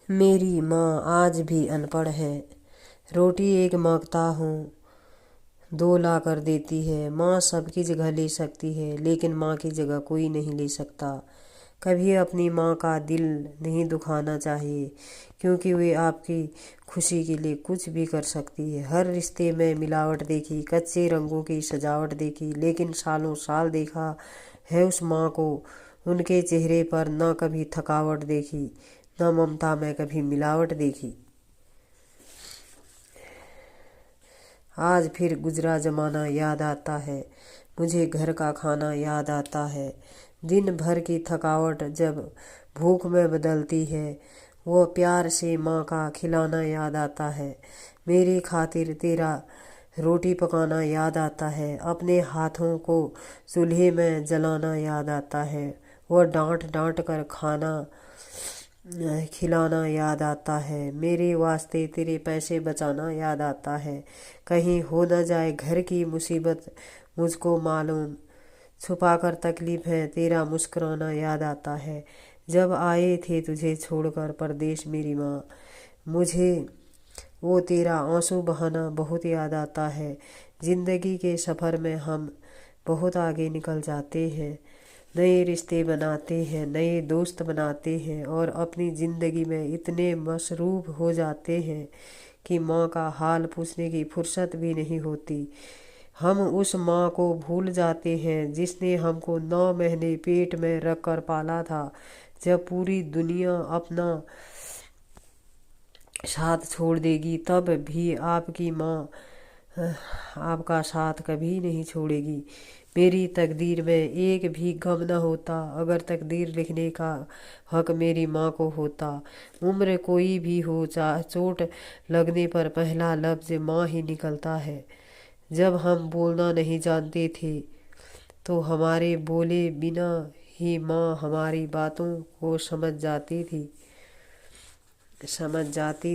मेरी माँ आज भी अनपढ़ है। रोटी एक मांगता हूँ, दो ला कर देती है। माँ सबकी जगह ले सकती है, लेकिन माँ की जगह कोई नहीं ले सकता। कभी अपनी माँ का दिल नहीं दुखाना चाहिए, क्योंकि वे आपकी खुशी के लिए कुछ भी कर सकती है। हर रिश्ते में मिलावट देखी, कच्चे रंगों की सजावट देखी, लेकिन सालों साल देखा है उस माँ को। उनके चेहरे पर न कभी थकावट देखी, न ममता में कभी मिलावट देखी। आज फिर गुजरा जमाना याद आता है, मुझे घर का खाना याद आता है। दिन भर की थकावट जब भूख में बदलती है, वो प्यार से माँ का खिलाना याद आता है। मेरी खातिर तेरा रोटी पकाना याद आता है, अपने हाथों को चूल्हे में जलाना याद आता है। वो डांट डांट कर खाना खिलाना याद आता है। मेरे वास्ते तेरे पैसे बचाना याद आता है, कहीं हो न जाए घर की मुसीबत मुझको मालूम। छुपा कर तकलीफ है तेरा मुस्कुराना याद आता है। जब आए थे तुझे छोड़कर परदेश मेरी माँ, मुझे वो तेरा आंसू बहाना बहुत याद आता है। जिंदगी के सफ़र में हम बहुत आगे निकल जाते हैं, नए रिश्ते बनाते हैं, नए दोस्त बनाते हैं और अपनी ज़िंदगी में इतने मसरूफ़ हो जाते हैं कि माँ का हाल पूछने की फुर्सत भी नहीं होती। हम उस माँ को भूल जाते हैं जिसने हमको 9 महीने पेट में रख कर पाला था। जब पूरी दुनिया अपना साथ छोड़ देगी, तब भी आपकी माँ आपका साथ कभी नहीं छोड़ेगी। मेरी तकदीर में एक भी गम न होता अगर तकदीर लिखने का हक मेरी माँ को होता। उम्र कोई भी हो, चोट लगने पर पहला लफ्ज़ माँ ही निकलता है। जब हम बोलना नहीं जानते थे, तो हमारे बोले बिना ही माँ हमारी बातों को समझ जाती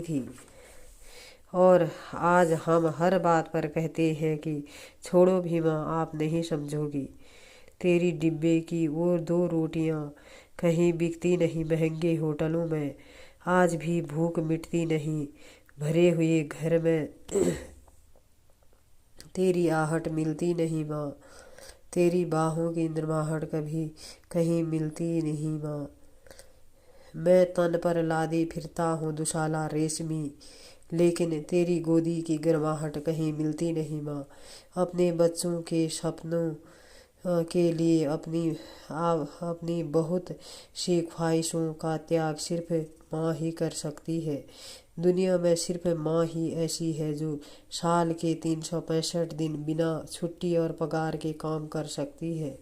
थी। और आज हम हर बात पर कहते हैं कि छोड़ो भी माँ, आप नहीं समझोगी। तेरी डिब्बे की वो 2 रोटियां कहीं बिकती नहीं महंगे होटलों में। आज भी भूख मिटती नहीं भरे हुए घर में। तेरी आहट मिलती नहीं माँ, तेरी बाहों की निर्माहट कभी कहीं मिलती नहीं माँ। मैं तन पर लादे फिरता हूँ दुशाला रेशमी, लेकिन तेरी गोदी की गर्माहट कहीं मिलती नहीं माँ। अपने बच्चों के सपनों के लिए अपनी बहुत सी ख्वाहिशों का त्याग सिर्फ माँ ही कर सकती है। दुनिया में सिर्फ माँ ही ऐसी है जो साल के 365 दिन बिना छुट्टी और पगार के काम कर सकती है।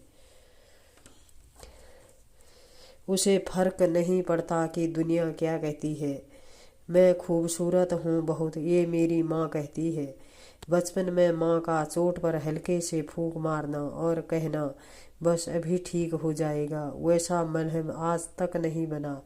उसे फर्क नहीं पड़ता कि दुनिया क्या कहती है। मैं खूबसूरत हूँ बहुत, ये मेरी माँ कहती है। बचपन में माँ का चोट पर हल्के से फूंक मारना और कहना बस अभी ठीक हो जाएगा, वैसा मलहम आज तक नहीं बना।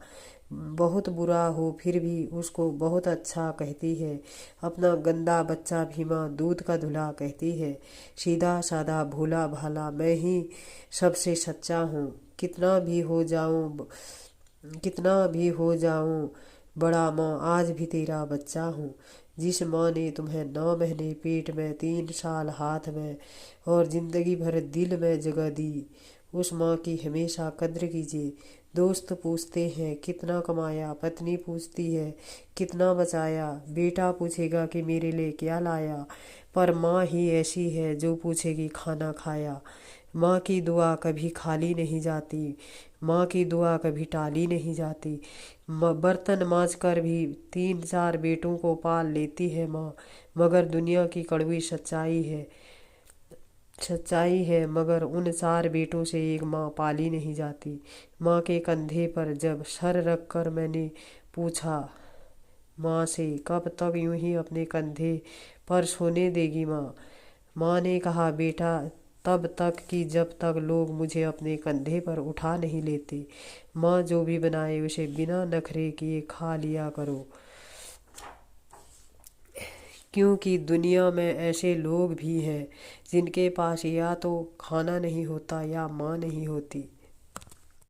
बहुत बुरा हो फिर भी उसको बहुत अच्छा कहती है। अपना गंदा बच्चा भी माँ दूध का धुला कहती है। सीधा साधा भोला भाला मैं ही सबसे सच्चा हूँ। कितना भी हो जाऊं बड़ा, माँ आज भी तेरा बच्चा हूँ। जिस माँ ने तुम्हें 9 महीने पेट में, 3 साल हाथ में और जिंदगी भर दिल में जगह दी, उस माँ की हमेशा कद्र कीजिए। दोस्त पूछते हैं कितना कमाया, पत्नी पूछती है कितना बचाया, बेटा पूछेगा कि मेरे लिए क्या लाया, पर माँ ही ऐसी है जो पूछेगी खाना खाया। माँ की दुआ कभी खाली नहीं जाती, माँ की दुआ कभी टाली नहीं जाती। बर्तन माँज कर भी 3 4 बेटों को पाल लेती है माँ, मगर दुनिया की कड़वी सच्चाई है मगर उन 4 बेटों से एक माँ पाली नहीं जाती। माँ के कंधे पर जब सर रख कर मैंने पूछा माँ से कब तक यूं ही अपने कंधे पर सोने देगी माँ, माँ ने कहा बेटा तब तक कि जब तक लोग मुझे अपने कंधे पर उठा नहीं लेते। माँ जो भी बनाए उसे बिना नखरे किए खा लिया करो, क्योंकि दुनिया में ऐसे लोग भी हैं जिनके पास या तो खाना नहीं होता या माँ नहीं होती।